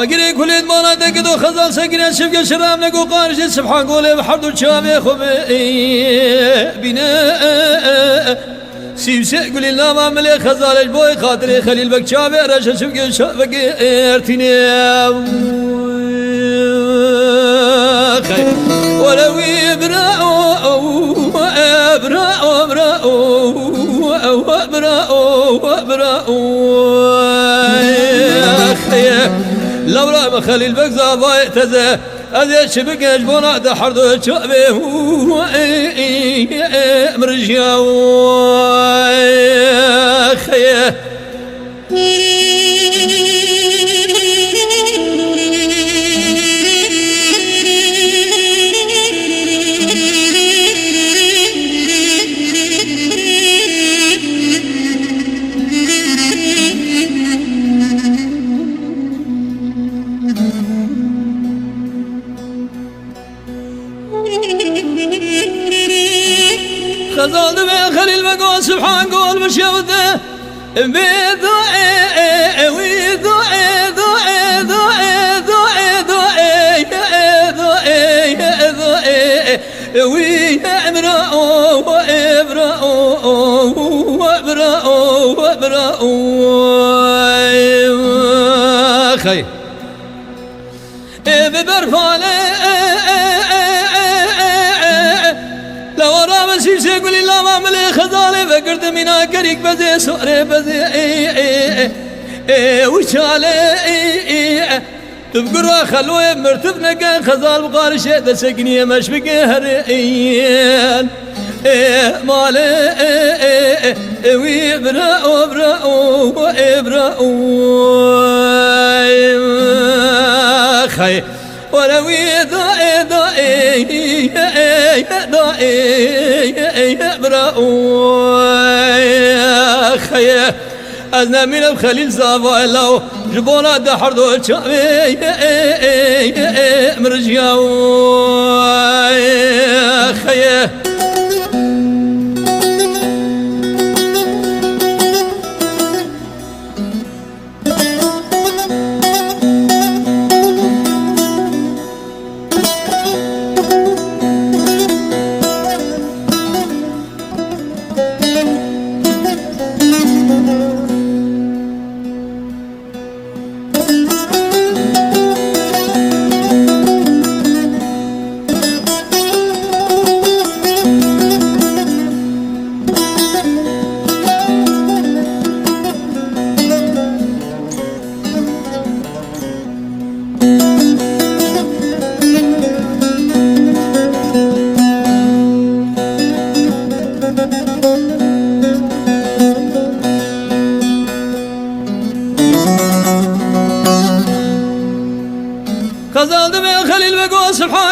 اگری کلید مانا دکدو خزال سگیرن شب شرام نگو قارش سبحان قوله بحردو چامه خوب بینه سیبسه قولی لاما ملی خزالش بوی خاطر خلیل بک چامه رشا شب شبک ارتینه ولوی براو براو براو براو لورا ما خليل بقزا باي تزه أذي شبك أجبونا دحردو تشابه مرجيا خيه خزال دمي خليل بقول سبحان قول بشوده بيذو ويذو وي امرأو خي ببرفانه سيسي قولي لا ما ملي خزالي فقرت منا كريك بزي سوري بزي وشالي تبقرا خلوي مرتفنا كان خزال بقارشة تسكني مش بقهرين مالي ويبرأو براءو خي ولو براء خيه أزنا من الخليل زافا لو جبونا دحردو تشامي مرجيا خيه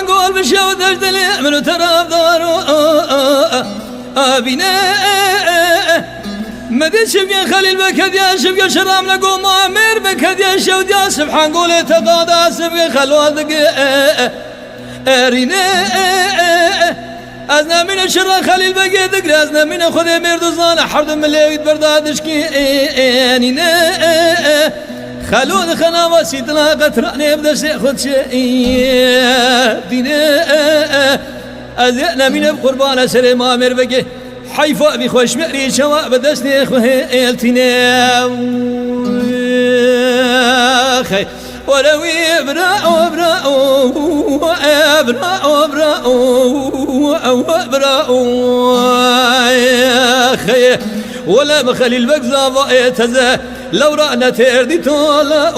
نقول بشوت اجدلي من تراب دارو بنا مدي شبقى خليل بكد يا شبقى شرام لقو مامر بكد يا شود يا سبحان قولي تقاضى سبقى خلوذق ارينا ازنا من الشر خليل بقي ذكر ازنا من خذ مردزان حرد من اللي بردادش كي انينا خلود خنا وسيدنا قطراني بدش خد شيء دينا ازنا من بقربان سلام امر بقي حيفا بخوش مري شوا بدسني خيلتنا خي ولو يبرأوا ابرأوا ابرأوا ابرأوا يا خي ولا بخلي البقزة ضايتها لو رأنا تردي طالع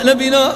نبينا